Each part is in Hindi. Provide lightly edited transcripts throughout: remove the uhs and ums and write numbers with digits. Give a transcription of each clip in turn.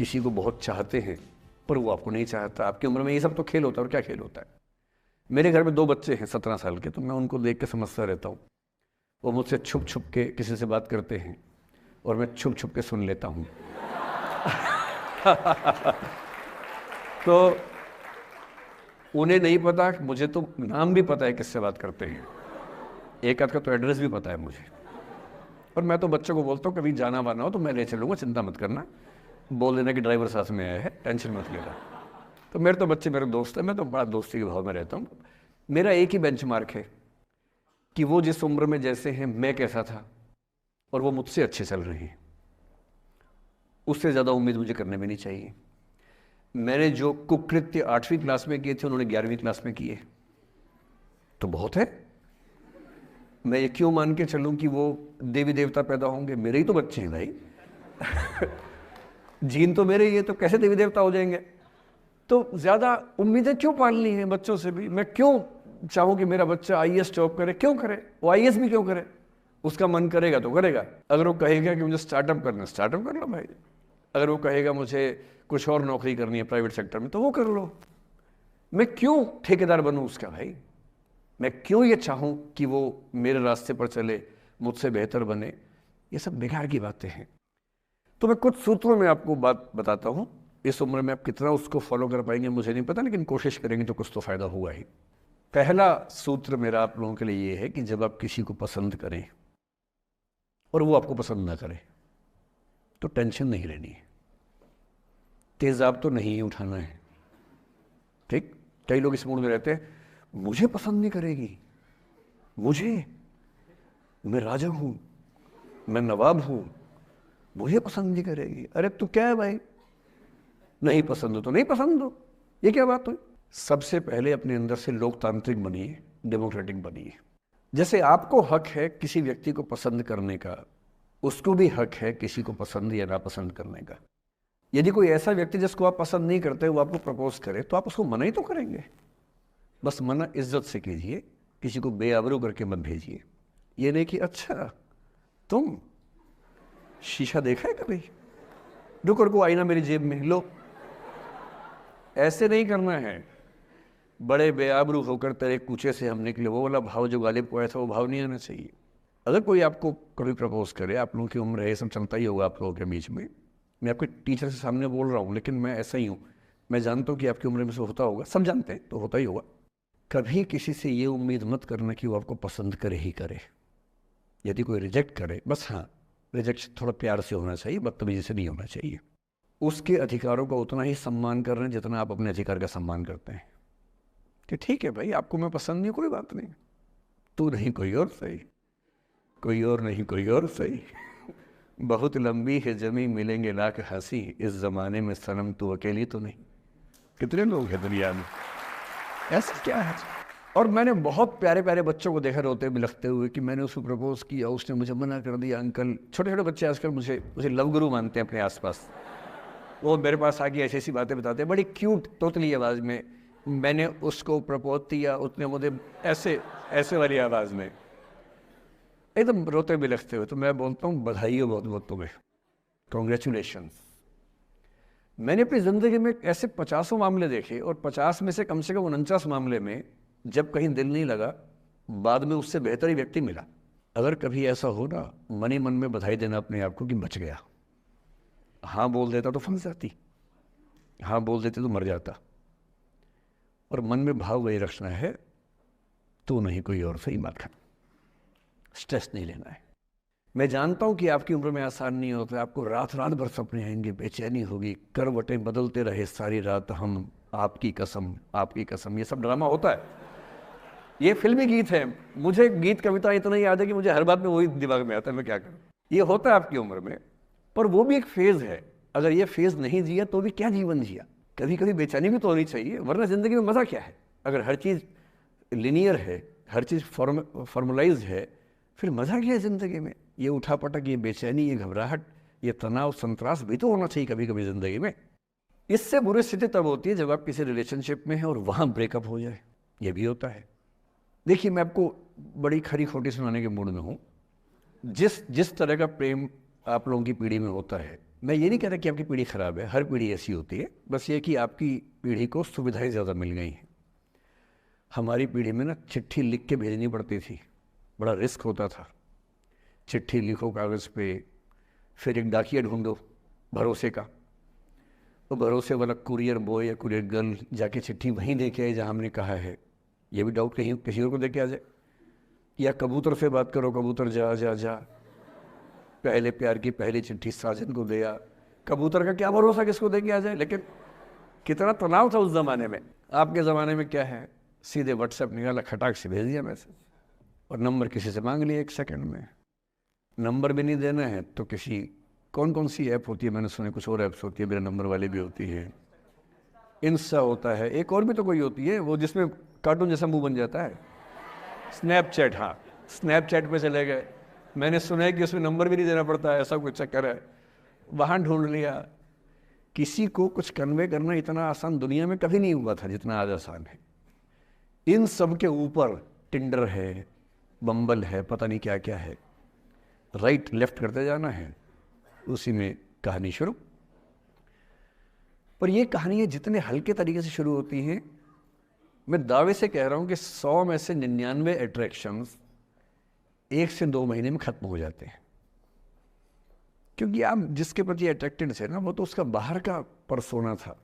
किसी को बहुत चाहते हैं पर वो आपको नहीं चाहता। आपकी उम्र में ये सब तो खेल होता है, और क्या खेल होता है। मेरे घर में 2 बच्चे हैं 17 साल के, तो मैं उनको देख के समझता रहता हूँ। वो मुझसे छुप छुप के किसी से बात करते हैं और मैं छुप छुप के सुन लेता हूँ। तो उन्हें नहीं पता, मुझे तो नाम भी पता है किससे बात करते हैं, एक आध का तो एड्रेस भी पता है मुझे। और मैं तो बच्चों को बोलता हूँ कभी जाना वाना हो तो मैं ले चलूँगा, चिंता मत करना, बोल देना कि ड्राइवर साथ में आया है, टेंशन मत लेना। तो मेरे तो बच्चे मेरे दोस्त हैं, मैं तो बड़ा दोस्ती के भाव में रहता हूँ। मेरा एक ही बेंचमार्क है कि वो जिस उम्र में जैसे हैं मैं कैसा था, और वो मुझसे अच्छे चल रहे हैं। उससे ज़्यादा उम्मीद मुझे करने भी नहीं चाहिए। मैंने जो कुकृत्य 8वीं क्लास में किए थे उन्होंने 11वीं क्लास में किए, तो बहुत है। मैं ये क्यों मान के चलूं कि वो देवी देवता पैदा होंगे? मेरे ही तो बच्चे हैं भाई। जीन तो मेरे ही है, तो कैसे देवी देवता हो जाएंगे? तो ज़्यादा उम्मीदें क्यों पालनी है बच्चों से भी? मैं क्यों चाहूँ कि मेरा बच्चा आईएएस जॉब करे? क्यों करे? वो आईएएस भी क्यों करे? उसका मन करेगा तो करेगा। अगर वो कहेगा कि मुझे स्टार्टअप करना, स्टार्टअप कर लो भाई। अगर वो कहेगा मुझे कुछ और नौकरी करनी है प्राइवेट सेक्टर में, तो वो कर लो। मैं क्यों ठेकेदार बनूं उसका भाई? मैं क्यों ये चाहूं कि वो मेरे रास्ते पर चले, मुझसे बेहतर बने? ये सब बेकार की बातें हैं। तो मैं कुछ सूत्रों में आपको बात बताता हूं। इस उम्र में आप कितना उसको फॉलो कर पाएंगे मुझे नहीं पता, लेकिन कोशिश करेंगे तो कुछ तो फायदा होगा ही। पहला सूत्र मेरा आप लोगों के लिए ये है कि जब आप किसी को पसंद करें और वो आपको पसंद ना करे, तो टेंशन नहीं लेनी है, तेजाब तो नहीं ही उठाना है। ठीक? कई लोग इस मूड में रहते हैं, मुझे पसंद नहीं करेगी, मैं राजा हूं, मैं नवाब हूं, मुझे पसंद नहीं करेगी। अरे तू क्या है भाई? नहीं पसंद हो तो नहीं पसंद हो, ये क्या बात हुई? सबसे पहले अपने अंदर से लोकतांत्रिक बनिए, डेमोक्रेटिक बनिए। जैसे आपको हक है किसी व्यक्ति को पसंद करने का, उसको भी हक है किसी को पसंद या नापसंद करने का। यदि कोई ऐसा व्यक्ति जिसको आप पसंद नहीं करते वो आपको प्रपोज करे, तो आप उसको मना ही तो करेंगे। बस मना इज्जत से कीजिए, किसी को बेआबरू करके मत भेजिए। ये नहीं कि अच्छा तुम शीशा देखा है कभी, रुको रुको आईना मेरी जेब में लो। ऐसे नहीं करना है। बड़े बेआबरू होकर तेरे कूचे से हम निकले, वो वाला भाव जो गालिब को आया था, वो भाव नहीं आना चाहिए। अगर कोई आपको कभी प्रपोज करे, आप लोगों की उम्र है, ये सब चलता ही होगा आप लोगों के बीच में। मैं आपके टीचर से सामने बोल रहा हूँ, लेकिन मैं ऐसा ही हूँ। मैं जानता हूँ कि आपकी उम्र में से होता होगा, सब जानते हैं, तो होता ही होगा। कभी किसी से ये उम्मीद मत करना कि वो आपको पसंद करे ही करे। यदि कोई रिजेक्ट करे, बस हाँ, रिजेक्ट थोड़ा प्यार से होना चाहिए, बदतमीजी से नहीं होना चाहिए। उसके अधिकारों का उतना ही सम्मान कर रहे हैं जितना आप अपने अधिकार का सम्मान करते हैं। कि ठीक है भाई, आपको मैं पसंद नहीं, कोई बात नहीं, तू नहीं कोई और सही, कोई और नहीं कोई और सही। बहुत लंबी है जमी मिलेंगे लाख हंसी, इस जमाने में सनम तू अकेली तो नहीं। कितने लोग हैं दुनिया में, ऐसा क्या है? और मैंने बहुत प्यारे प्यारे बच्चों को देखा रोते बिलखते हुए कि मैंने उसको प्रपोज किया, उसने मुझे मना कर दिया। अंकल, छोटे छोटे बच्चे आजकल मुझे लव गुरु मानते हैं अपने आसपास। वो मेरे पास आके ऐसी ऐसी बातें बताते हैं, बड़ी क्यूट तोतली आवाज़ में। मैंने उसको प्रपोज किया, उसने मुझे ऐसे ऐसे वाली आवाज़ में एकदम रोते बिलखते हुए। तो मैं बोलता हूँ बधाई हो बहुत बहुत तुम्हें, कॉन्ग्रेचुलेशन। मैंने अपनी ज़िंदगी में ऐसे 50 मामले देखे, और 50 में से कम 49 मामले में जब कहीं दिल नहीं लगा, बाद में उससे बेहतर ही व्यक्ति मिला। अगर कभी ऐसा हो ना, मन ही मन में बधाई देना अपने आप को कि बच गया। हाँ बोल देता तो फंस जाती, हाँ बोल देते तो मर जाता। और मन में भाव वही रखना है, तू नहीं कोई और सही बात कर, स्ट्रेस नहीं लेना है। मैं जानता हूं कि आपकी उम्र में आसान नहीं होता, आपको रात रात भर सपने आएंगे, बेचैनी होगी, करवटें बदलते रहे सारी रात हम, आपकी कसम आपकी कसम। ये सब ड्रामा होता है, ये फिल्मी गीत है। मुझे गीत कविता इतना याद है कि मुझे हर बात में वही दिमाग में आता है, मैं क्या करूं। ये होता है आपकी उम्र में, पर वो भी एक फेज है। अगर ये फेज नहीं जिया तो भी क्या जीवन जिया। कभी कभी बेचैनी भी तो होनी चाहिए, वरना जिंदगी में मजा क्या है? अगर हर चीज लिनियर है, हर चीज फॉर्मुलाइज है, फिर मजा क्या है जिंदगी में? ये उठापटक, ये बेचैनी, ये घबराहट, ये तनाव, संतरास भी तो होना चाहिए कभी कभी जिंदगी में। इससे बुरी स्थिति तब होती है जब आप किसी रिलेशनशिप में हैं और वहां ब्रेकअप हो जाए, ये भी होता है। देखिए, मैं आपको बड़ी खरी खोटी सुनाने के मूड में हूं। जिस जिस तरह का प्रेम आप लोगों की पीढ़ी में होता है, मैं ये नहीं कह रहा कि आपकी पीढ़ी ख़राब है, हर पीढ़ी ऐसी होती है, बस ये कि आपकी पीढ़ी को सुविधाएं ज़्यादा मिल गई हैं। हमारी पीढ़ी में ना चिट्ठी लिख के भेजनी पड़ती थी, बड़ा रिस्क होता था। चिट्ठी लिखो कागज़ पे, फिर एक डाकिया ढूंढो भरोसे का, तो भरोसे वाला कुरियर बॉय या कुरियर गर्ल जाके चिट्ठी वहीं दे के आए जहाँ हमने कहा है। ये भी डाउट कहीं किसी और को दे के आ जाए। या कबूतर से बात करो, कबूतर जा जा जा, पहले प्यार की पहली चिट्ठी साजन को दिया। कबूतर का क्या भरोसा किसको दे के आ जाए। लेकिन कितना तनाव था उस ज़माने में। आपके ज़माने में क्या है, सीधे व्हाट्सएप निकाला, खटाक से भेज दिया मैसेज, और नंबर किसी से मांग लिया 1 सेकंड में। नंबर भी नहीं देना है तो किसी कौन कौन सी ऐप होती है, मैंने सुना कुछ और ऐप्स होती है, मेरा नंबर वाली भी होती है, इंस्टा होता है, एक और भी तो कोई होती है वो जिसमें कार्टून जैसा मुंह बन जाता है, स्नैपचैट। हाँ, स्नैपचैट पे चले गए, मैंने सुना है कि उसमें नंबर भी नहीं देना पड़ता है, ऐसा कुछ चक्कर है, वहाँ ढूंढ लिया। किसी को कुछ कन्वे करना इतना आसान दुनिया में कभी नहीं हुआ था जितना आज आसान है। इन सब के ऊपर टिंडर है, बम्बल है, पता नहीं क्या क्या है, राइट लेफ्ट करते जाना है, उसी में कहानी शुरू। पर ये कहानियाँ जितने हल्के तरीके से शुरू होती हैं, मैं दावे से कह रहा हूँ कि 100 में से 99 अट्रैक्शंस 1 से 2 महीने में खत्म हो जाते हैं। क्योंकि आप जिसके प्रति अट्रैक्टेड थे ना, वो तो उसका बाहर का परसोना था।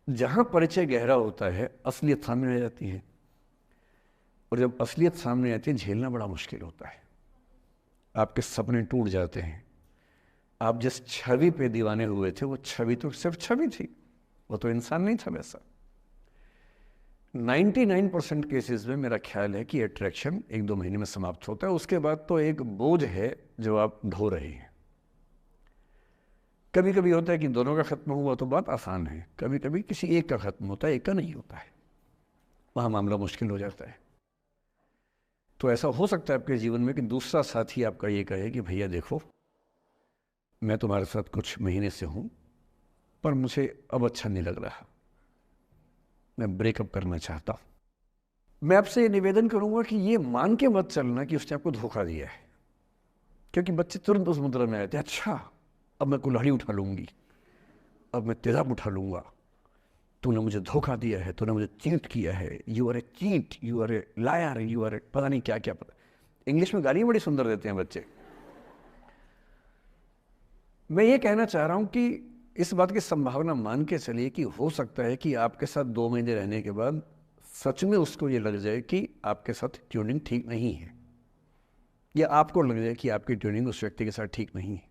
जहाँ परिचय गहरा होता है, असलियत सामने आ जाती है, और जब असलियत सामने आती है झेलना बड़ा मुश्किल होता है। आपके सपने टूट जाते हैं। आप जिस छवि पे दीवाने हुए थे वो छवि तो सिर्फ छवि थी, वो तो इंसान नहीं था वैसा। 99% केसेस में मेरा ख्याल है कि अट्रैक्शन 1-2 महीने में समाप्त होता है। उसके बाद तो एक बोझ है जो आप ढो रहे हैं। कभी कभी होता है कि दोनों का खत्म हुआ तो बात आसान है, कभी कभी किसी एक का खत्म होता है, एक का नहीं होता है, वहाँ मामला मुश्किल हो जाता है। तो ऐसा हो सकता है आपके जीवन में कि दूसरा साथी आपका ये कहे कि भैया देखो, मैं तुम्हारे साथ कुछ महीने से हूँ, पर मुझे अब अच्छा नहीं लग रहा, मैं ब्रेकअप करना चाहता हूँ। मैं आपसे निवेदन करूँगा कि ये मान के मत चलना कि उसने आपको धोखा दिया है, क्योंकि बच्चे तुरंत उस मुद्रा में आते हैं, अच्छा अब मैं कुल्हाड़ी उठा लूँगी, अब मैं तेजाब उठा लूँगा, तूने मुझे धोखा दिया है, तूने मुझे चीट किया है, you are a cheat, you are a liar, you are a पता नहीं क्या क्या। पता इंग्लिश में गालियाँ बड़ी सुंदर देते हैं बच्चे। मैं ये कहना चाह रहा हूँ कि इस बात की संभावना मान के चलिए कि हो सकता है कि आपके साथ 2 महीने रहने के बाद सच में उसको ये लग जाए कि आपके साथ ट्यूनिंग ठीक नहीं है, या आपको लग जाए कि आपकी ट्यूनिंग उस व्यक्ति के साथ ठीक नहीं है।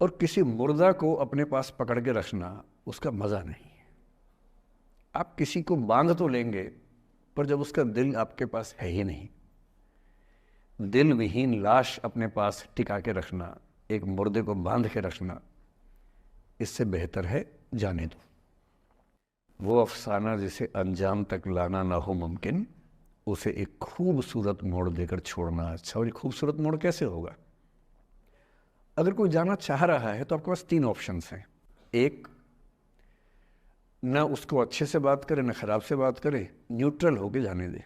और किसी मुर्दा को अपने पास पकड़ के रखना उसका मज़ा नहीं है। आप किसी को बांध तो लेंगे, पर जब उसका दिल आपके पास है ही नहीं, दिल विहीन लाश अपने पास टिका के रखना, एक मुर्दे को बांध के रखना, इससे बेहतर है जाने दो। वो अफसाना जिसे अंजाम तक लाना ना हो मुमकिन, उसे एक खूबसूरत मोड़ देकर छोड़ना अच्छा। और ये खूबसूरत मोड़ कैसे होगा? अगर कोई जाना चाह रहा है तो आपके पास 3 ऑप्शंस हैं। एक, ना उसको अच्छे से बात करे ना खराब से बात करे, न्यूट्रल होके जाने दे।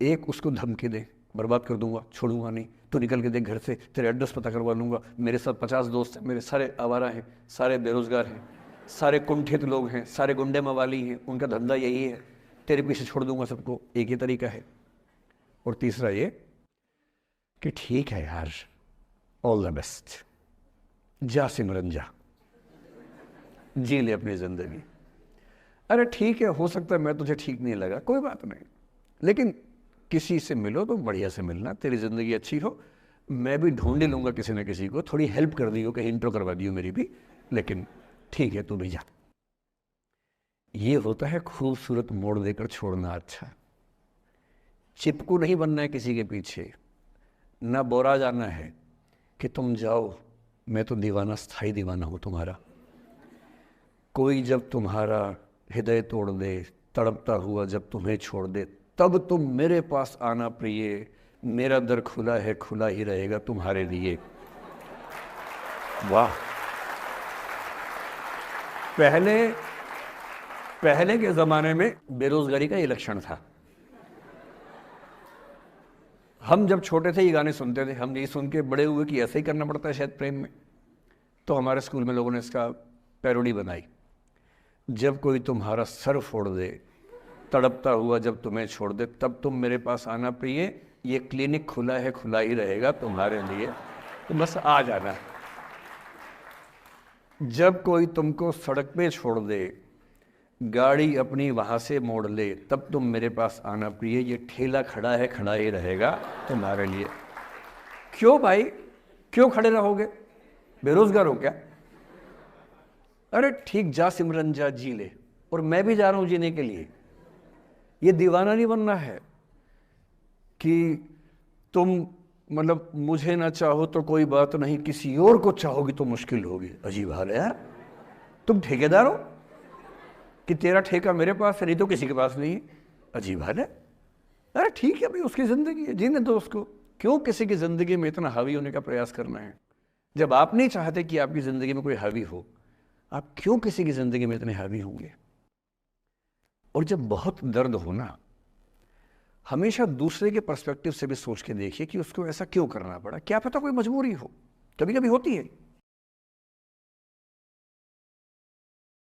एक, उसको धमकी दे, बर्बाद कर दूंगा, छोड़ूंगा नहीं, तो निकल के देख घर से, तेरे एड्रेस पता करवा लूंगा, मेरे साथ 50 दोस्त हैं, मेरे सारे आवारा हैं, सारे बेरोजगार हैं, सारे कुंठित लोग हैं, सारे गुंडे मवाली हैं, उनका धंधा यही है, तेरे पीछे छोड़ दूंगा सबको। एक ही तरीका है। और तीसरा ये कि ठीक है यार, ऑल द बेस्ट, जा सिमरन जा, जी ले अपनी जिंदगी। अरे ठीक है, हो सकता है मैं तुझे ठीक नहीं लगा, कोई बात नहीं, लेकिन किसी से मिलो तो बढ़िया से मिलना, तेरी ज़िंदगी अच्छी हो। मैं भी ढूंढ ही लूँगा किसी न किसी को, थोड़ी हेल्प कर दी हो, कहीं इंट्रो करवा दी हो मेरी भी, लेकिन ठीक है तू भी जा। ये होता है खूबसूरत मोड़ देकर छोड़ना अच्छा। चिपकू नहीं बनना है किसी के पीछे, ना बोरा जाना है कि तुम जाओ, मैं तो दीवाना, स्थायी दीवाना हूँ तुम्हारा। कोई जब तुम्हारा हृदय तोड़ दे, तड़पता हुआ जब तुम्हें छोड़ दे, तब तुम मेरे पास आना प्रिय, मेरा दर खुला है, खुला ही रहेगा तुम्हारे लिए। वाह। पहले के ज़माने में बेरोजगारी का ये लक्षण था। हम जब छोटे थे ये गाने सुनते थे, हम यही सुन के बड़े हुए कि ऐसे ही करना पड़ता है शायद प्रेम में। तो हमारे स्कूल में लोगों ने इसका पैरोडी बनाई, जब कोई तुम्हारा सर फोड़ दे, तड़पता हुआ जब तुम्हें छोड़ दे, तब तुम मेरे पास आना प्रिय, ये क्लिनिक खुला है, खुला ही रहेगा तुम्हारे लिए, तो बस आ जाना। जब कोई तुमको सड़क पे छोड़ दे, गाड़ी अपनी वहां से मोड़ ले, तब तुम मेरे पास आना प्रिय, ये ठेला खड़ा है, खड़ा ही रहेगा तुम्हारे लिए। क्यों भाई, क्यों खड़े रहोगे, बेरोजगार हो क्या? अरे ठीक, जा सिमरन जा, जी ले, और मैं भी जा रहा हूं जीने के लिए। ये दीवाना नहीं बनना है कि तुम मतलब मुझे ना चाहो तो कोई बात नहीं, किसी और को चाहोगी तो मुश्किल होगी। अजीब हाल है यार, तुम ठेकेदार हो कि तेरा ठेका मेरे पास है, नहीं तो किसी के पास नहीं है। अजीब हाल है। अरे ठीक है भाई, उसकी जिंदगी है, जीने दो उसको। क्यों किसी की जिंदगी में इतना हावी होने का प्रयास करना है? जब आप नहीं चाहते कि आपकी जिंदगी में कोई हावी हो, आप क्यों किसी की जिंदगी में इतने हावी होंगे? और जब बहुत दर्द हो ना, हमेशा दूसरे के पर्सपेक्टिव से भी सोच के देखिए कि उसको ऐसा क्यों करना पड़ा। क्या पता कोई मजबूरी हो, कभी कभी होती है।